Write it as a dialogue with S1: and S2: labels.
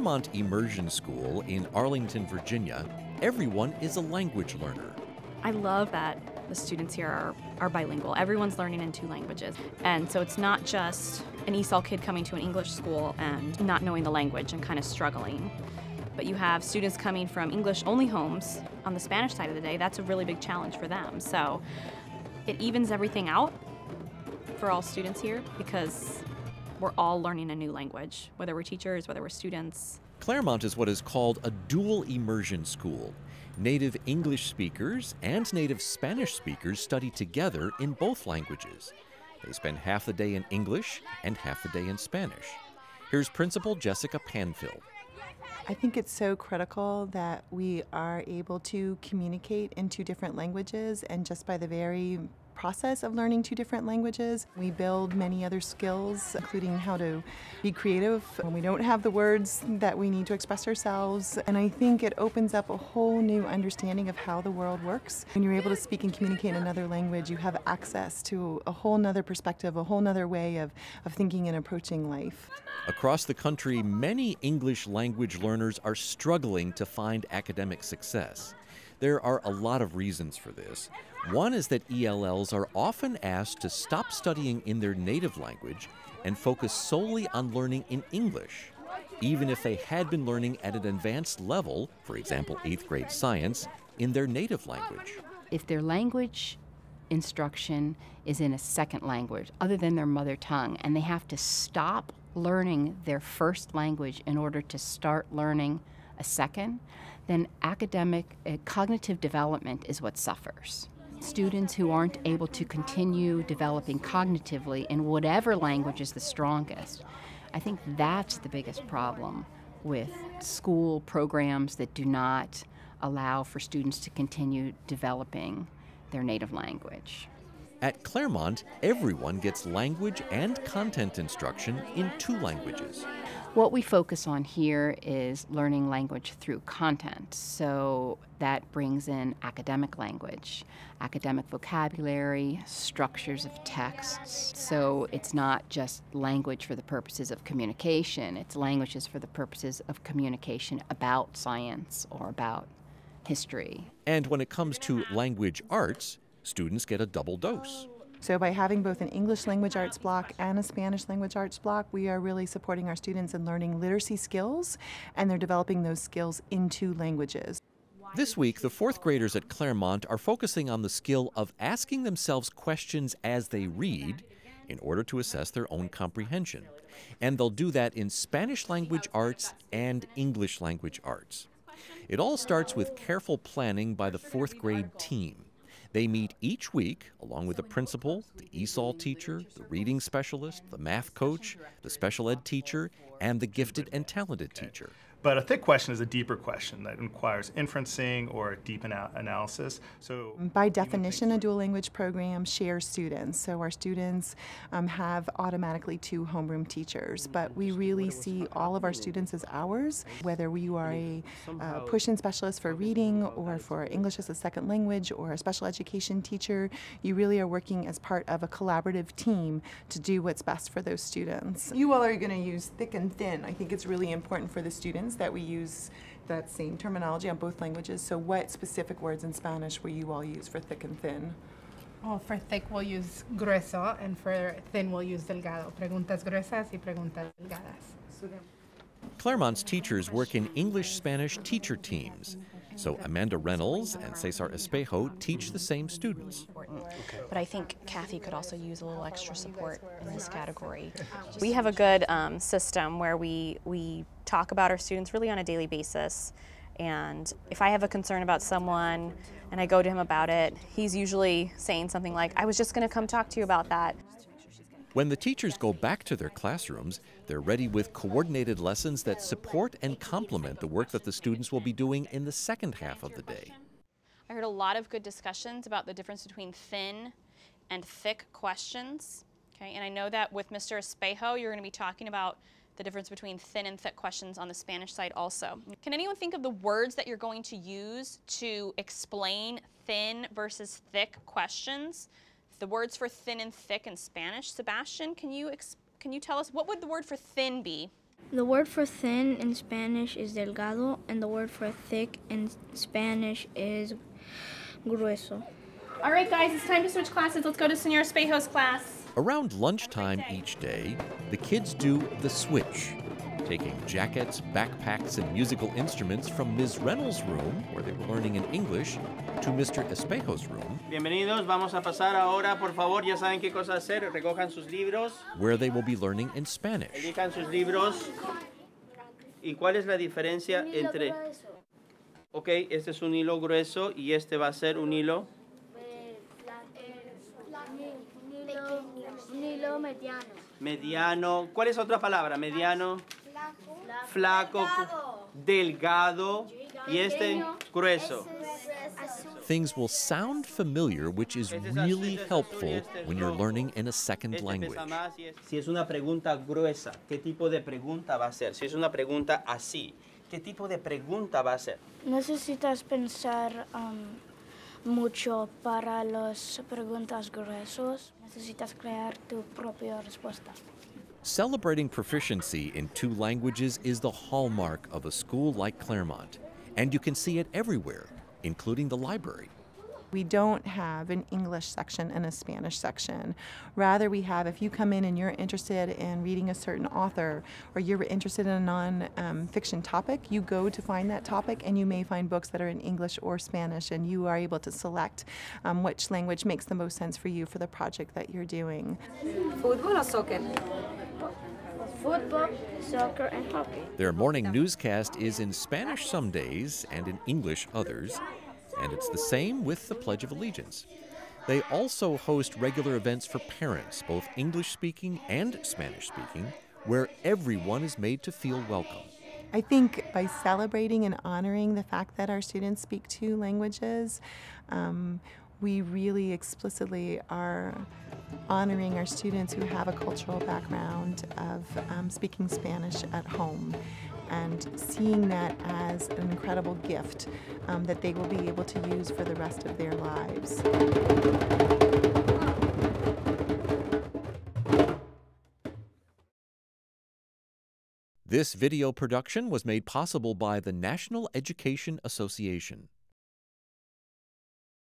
S1: Claremont Immersion School in Arlington, Virginia, everyone is a language learner.
S2: I love that the students here are bilingual. Everyone's learning in 2 languages. And so it's not just an ESOL kid coming to an English school and not knowing the language and kind of struggling. But you have students coming from English-only homes on the Spanish side of the day. That's a really big challenge for them. So it evens everything out for all students here because we're all learning a new language, whether we're teachers, whether we're students.
S1: Claremont is what is called a dual immersion school. Native English speakers and native Spanish speakers study together in both languages. They spend half the day in English and half the day in Spanish. Here's Principal Jessica Panfill.
S3: I think it's so critical that we are able to communicate in 2 different languages, and just by the very process of learning 2 different languages, we build many other skills, including how to be creative when we don't have the words that we need to express ourselves. And I think it opens up a whole new understanding of how the world works. When you're able to speak and communicate in another language, you have access to a whole nother perspective, a whole nother way of thinking and approaching life.
S1: Across the country, many English language learners are struggling to find academic success. There are a lot of reasons for this. One is that ELLs are often asked to stop studying in their native language and focus solely on learning in English, even if they had been learning at an advanced level, for example, 8th grade science, in their native language.
S4: If their language instruction is in a second language other than their mother tongue, and they have to stop learning their first language in order to start learning a second, then academic cognitive development is what suffers. Students who aren't able to continue developing cognitively in whatever language is the strongest, I think that's the biggest problem with school programs that do not allow for students to continue developing their native language.
S1: At Claremont, everyone gets language and content instruction in 2 languages.
S4: What we focus on here is learning language through content. So that brings in academic language, academic vocabulary, structures of texts. So it's not just language for the purposes of communication, it's languages for the purposes of communication about science or about history.
S1: And when it comes to language arts, students get a double dose.
S3: So by having both an English language arts block and a Spanish language arts block, we are really supporting our students in learning literacy skills, and they're developing those skills in 2 languages.
S1: This week, the 4th graders at Claremont are focusing on the skill of asking themselves questions as they read in order to assess their own comprehension. And they'll do that in Spanish language arts and English language arts. It all starts with careful planning by the 4th grade team. They meet each week along with the principal, the ESOL teacher, the reading specialist, the math coach, the special ed teacher, and the gifted and talented teacher.
S5: But a thick question is a deeper question that requires inferencing or deep analysis. So,
S3: by definition, a dual language program shares students. So our students have automatically 2 homeroom teachers, but we really see all of our students as ours. Whether you are a push-in specialist for reading or for English as a second language or a special education teacher, you really are working as part of a collaborative team to do what's best for those students. You all are going to use thick and thin. I think it's really important for the students that we use that same terminology on both languages. So what specific words in Spanish will you all use for thick and thin?
S6: Oh, for thick we'll use grueso, and for thin we'll use delgado. Preguntas gruesas y preguntas delgadas.
S1: Claremont's teachers work in English-Spanish teacher teams. So Amanda Reynolds and Cesar Espejo teach the same students.
S2: But I think Kathy could also use a little extra support in this category. We have a good system where we talk about our students really on a daily basis. And if I have a concern about someone and I go to him about it, he's usually saying something like, I was just going to come talk to you about that.
S1: When the teachers go back to their classrooms, they're ready with coordinated lessons that support and complement the work that the students will be doing in the second half of the day.
S2: I heard a lot of good discussions about the difference between thin and thick questions. Okay, and I know that with Mr. Espejo, you're going to be talking about the difference between thin and thick questions on the Spanish side also. Can anyone think of the words that you're going to use to explain thin versus thick questions? The words for thin and thick in Spanish. Sebastian, can you tell us what would the word for thin be?
S7: The word for thin in Spanish is delgado, and the word for thick in Spanish is grueso.
S2: All right, guys, it's time to switch classes. Let's go to Senora Espejo's class.
S1: Around lunchtime each day, the kids do the switch, taking jackets, backpacks, and musical instruments from Ms. Reynolds' room, where they were learning in English, to Mr. Espejo's room,
S8: Bienvenidos, vamos a pasar ahora, por favor, ya saben qué cosa hacer, recojan sus libros,
S1: where they will be learning in Spanish.
S8: elijan sus libros. ¿Y cuál es la diferencia entre...? Ok, este es un hilo grueso y este va a ser un hilo...
S7: Un hilo mediano.
S8: Mediano. ¿Cuál es otra palabra? Mediano. Flaco. Delgado. Y este grueso.
S1: Things will sound familiar, which is really helpful when you're learning in a second language.
S8: Si es una pregunta gruesa, ¿qué tipo de pregunta va a ser? Si es una pregunta así, ¿qué tipo de pregunta va a ser?
S7: Necesitas pensar mucho para las preguntas gruesas. Necesitas crear tu propia respuesta.
S1: Celebrating proficiency in 2 languages is the hallmark of a school like Claremont, and you can see it everywhere, including the library.
S3: We don't have an English section and a Spanish section. Rather, we have, if you come in and you're interested in reading a certain author, or you're interested in a non-fiction topic, you go to find that topic, and you may find books that are in English or Spanish, and you are able to select which language makes the most sense for you for the project that you're doing.
S9: Fútbol o soccer?
S7: Football, soccer, and hockey.
S1: Their morning newscast is in Spanish some days and in English others, and it's the same with the Pledge of Allegiance. They also host regular events for parents, both English-speaking and Spanish-speaking, where everyone is made to feel welcome.
S3: I think by celebrating and honoring the fact that our students speak 2 languages, we really explicitly are honoring our students who have a cultural background of speaking Spanish at home, and seeing that as an incredible gift that they will be able to use for the rest of their lives.
S1: This video production was made possible by the National Education Association.